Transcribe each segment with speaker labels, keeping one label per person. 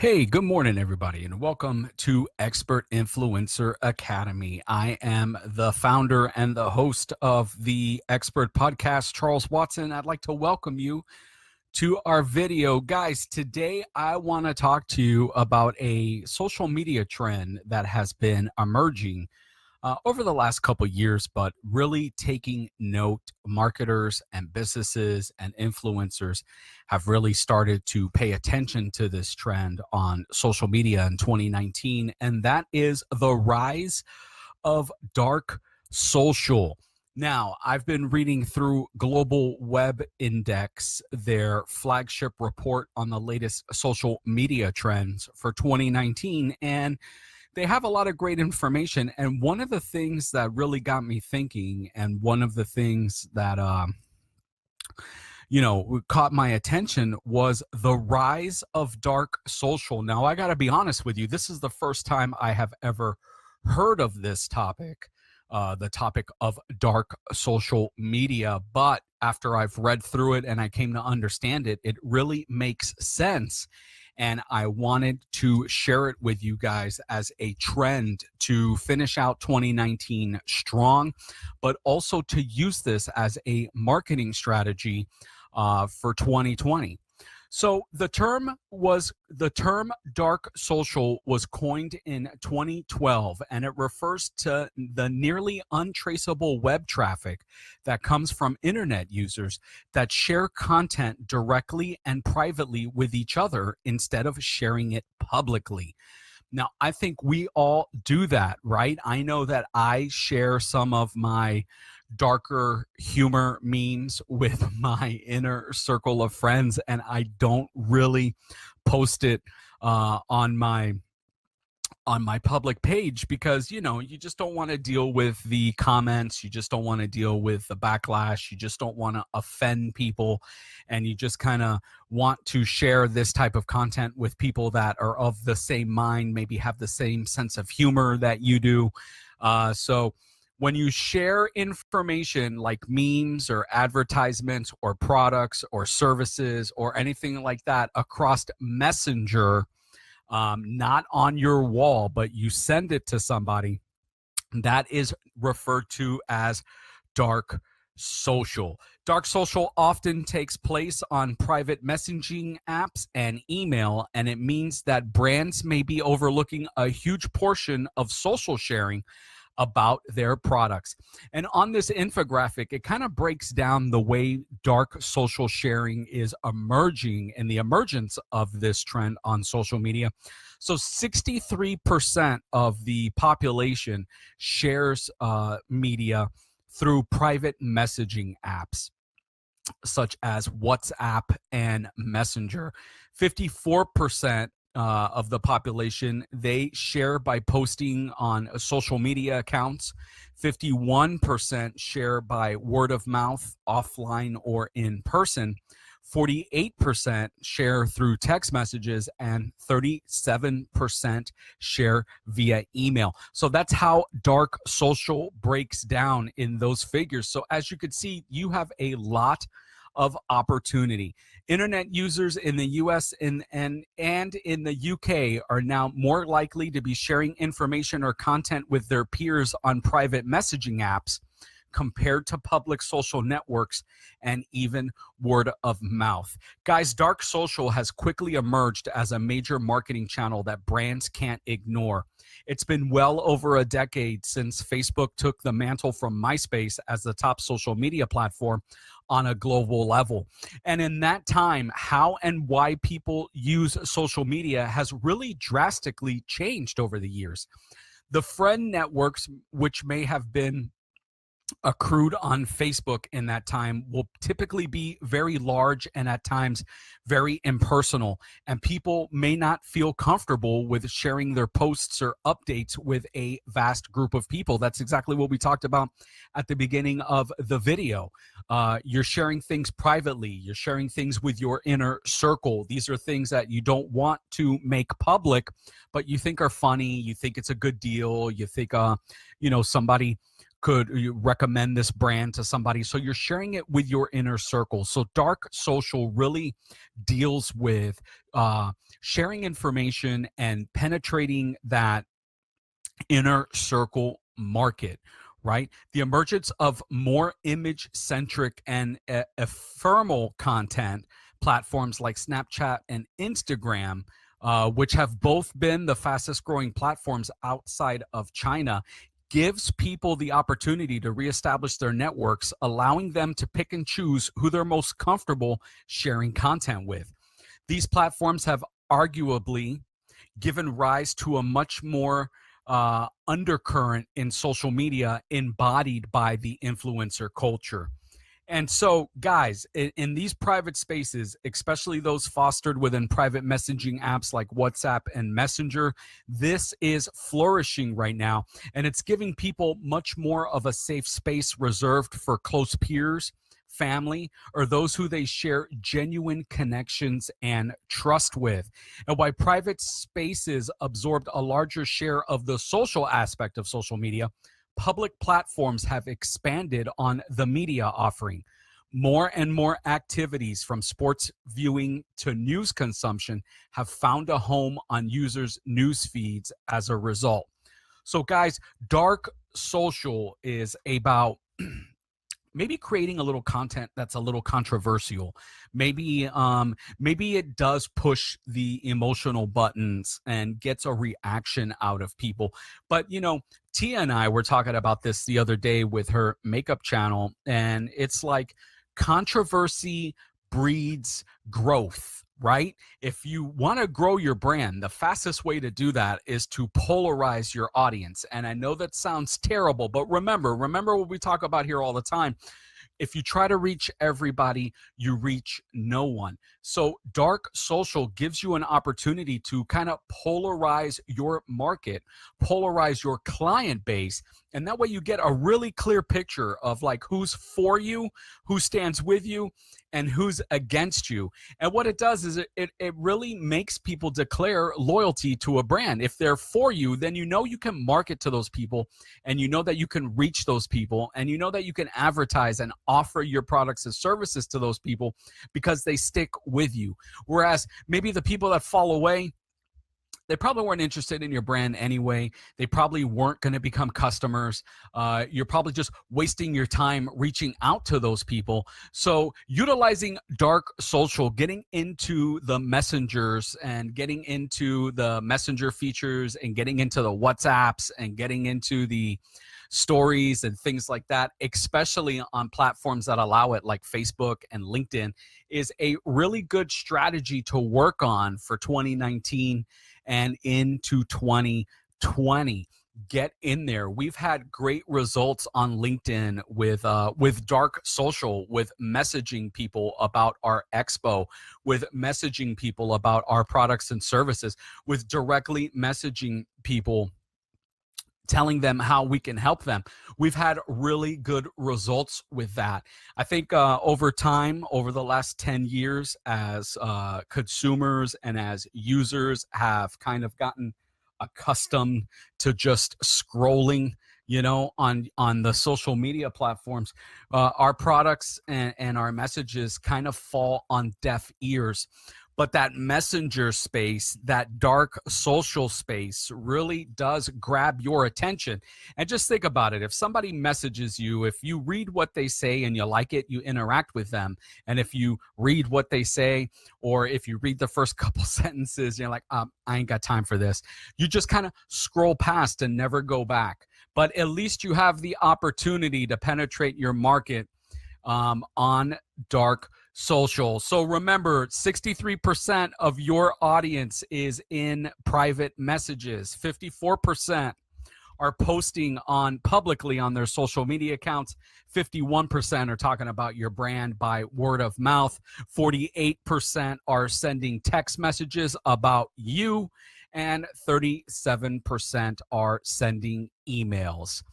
Speaker 1: Hey, good morning, everybody, and welcome to Expert Influencer Academy. I am the founder and the host of the Expert Podcast, Charles Watson. I'd like to welcome you to our video. Guys, today I want to talk to you about a social media trend that has been emerging over the last couple years, but really taking note. Marketers and businesses and influencers have really started to pay attention to this trend on social media in 2019, and that is the rise of dark social. Now, I've been reading through Global Web Index, their flagship report on the latest social media trends for 2019, and they have a lot of great information. And one of the things that really got me thinking, and one of the things that caught my attention, was the rise of dark social. Now, I got to be honest with you, this is the first time I have ever heard of this topic, the topic of dark social media. But after I've read through it and I came to understand it, it really makes sense. And I wanted to share it with you guys as a trend to finish out 2019 strong, but also to use this as a marketing strategy for 2020. So the term dark social was coined in 2012, and it refers to the nearly untraceable web traffic that comes from internet users that share content directly and privately with each other instead of sharing it publicly. Now, I think we all do that, right? I know that I share some of my darker humor memes with my inner circle of friends, and I don't really post it on my public page because, you just don't want to deal with the comments. You just don't want to deal with the backlash. You just don't want to offend people. And you just kind of want to share this type of content with people that are of the same mind, maybe have the same sense of humor that you do. So when you share information like memes or advertisements or products or services or anything like that across Messenger, not on your wall, but you send it to somebody, that is referred to as dark social. Dark social often takes place on private messaging apps and email, and it means that brands may be overlooking a huge portion of social sharing about their products. And on this infographic, it kind of breaks down the way dark social sharing is emerging and the emergence of this trend on social media. So 63% of the population shares media through private messaging apps such as WhatsApp and Messenger. 54% of the population, they share by posting on social media accounts. 51% share by word of mouth, offline or in person. 48% share through text messages, and 37% share via email. So that's how dark social breaks down in those figures. So as you could see, you have a lot of opportunity. Internet users in the US and in the UK are now more likely to be sharing information or content with their peers on private messaging apps compared to public social networks and even word of mouth. Guys, dark social has quickly emerged as a major marketing channel that brands can't ignore. It's been well over a decade since Facebook took the mantle from MySpace as the top social media platform on a global level. And in that time, how and why people use social media has really drastically changed over the years. The friend networks, which may have been accrued on Facebook in that time, will typically be very large and at times very impersonal, and people may not feel comfortable with sharing their posts or updates with a vast group of people. That's exactly what we talked about at the beginning of the video. You're sharing things privately. You're sharing things with your inner circle. These are things that you don't want to make public, but you think are funny. You think it's a good deal. You think, somebody could you recommend this brand to somebody. So you're sharing it with your inner circle. So dark social really deals with sharing information and penetrating that inner circle market, right? The emergence of more image-centric and ephemeral content platforms like Snapchat and Instagram, which have both been the fastest growing platforms outside of China, gives people the opportunity to reestablish their networks, allowing them to pick and choose who they're most comfortable sharing content with. These platforms have arguably given rise to a much more undercurrent in social media embodied by the influencer culture. And so, guys, in these private spaces, especially those fostered within private messaging apps like WhatsApp and Messenger, this is flourishing right now. And it's giving people much more of a safe space reserved for close peers, family, or those who they share genuine connections and trust with. And while private spaces absorbed a larger share of the social aspect of social media, public platforms have expanded on the media offering. More and more activities from sports viewing to news consumption have found a home on users' news feeds as a result. So guys, dark social is about maybe creating a little content that's a little controversial. Maybe it does push the emotional buttons and gets a reaction out of people. But Tia and I were talking about this the other day with her makeup channel, and it's like controversy breeds growth, right? If you want to grow your brand, the fastest way to do that is to polarize your audience. And I know that sounds terrible, but remember what we talk about here all the time. If you try to reach everybody, you reach no one. So dark social gives you an opportunity to kind of polarize your market, polarize your client base. And that way you get a really clear picture of like who's for you, who stands with you, and who's against you. And what it does is it really makes people declare loyalty to a brand. If they're for you, then you can market to those people, and you know that you can reach those people, and you know that you can advertise and offer your products and services to those people because they stick with you. Whereas maybe the people that fall away, they probably weren't interested in your brand anyway. They probably weren't going to become customers. You're probably just wasting your time reaching out to those people. So utilizing dark social, getting into the messengers and getting into the messenger features and getting into the WhatsApps and getting into the stories and things like that, especially on platforms that allow it like Facebook and LinkedIn, is a really good strategy to work on for 2019 and into 2020. Get in there. We've had great results on LinkedIn with dark social, with messaging people about our expo, with messaging people about our products and services, with directly messaging people, telling them how we can help them. We've had really good results with that. I think over time, over the last 10 years, as consumers and as users have kind of gotten accustomed to just scrolling, on the social media platforms, our products and our messages kind of fall on deaf ears. But that messenger space, that dark social space, really does grab your attention. And just think about it. If somebody messages you, if you read what they say and you like it, you interact with them. And if you read what they say, or if you read the first couple sentences, you're like, I ain't got time for this. You just kind of scroll past and never go back. But at least you have the opportunity to penetrate your market on dark social. So remember, 63% of your audience is in private messages. 54% are posting publicly on their social media accounts. 51% are talking about your brand by word of mouth. 48% are sending text messages about you, and 37% are sending emails.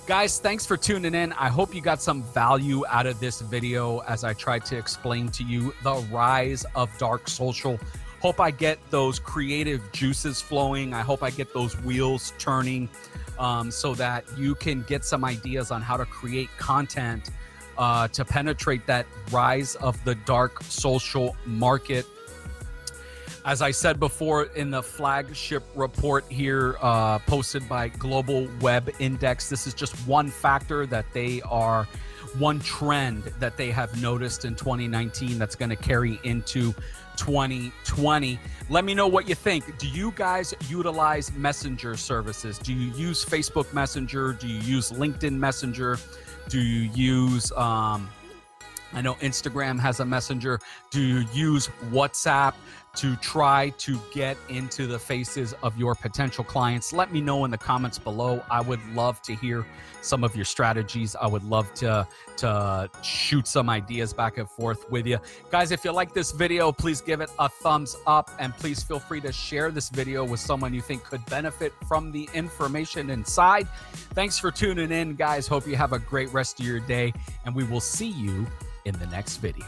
Speaker 1: Guys, thanks for tuning in. I hope you got some value out of this video as I tried to explain to you the rise of dark social. Hope I get those creative juices flowing. I hope I get those wheels turning so that you can get some ideas on how to create content to penetrate that rise of the dark social market. As I said before in the flagship report here posted by Global Web Index, this is just one factor that one trend that they have noticed in 2019 that's going to carry into 2020. Let me know what you think. Do you guys utilize messenger services? Do you use Facebook Messenger? Do you use LinkedIn Messenger? Do you use, I know Instagram has a messenger. Do you use WhatsApp to try to get into the faces of your potential clients? Let me know in the comments below. I would love to hear some of your strategies. I would love to shoot some ideas back and forth with you. Guys, if you like this video, please give it a thumbs up, and please feel free to share this video with someone you think could benefit from the information inside. Thanks for tuning in, guys. Hope you have a great rest of your day, and we will see you in the next video.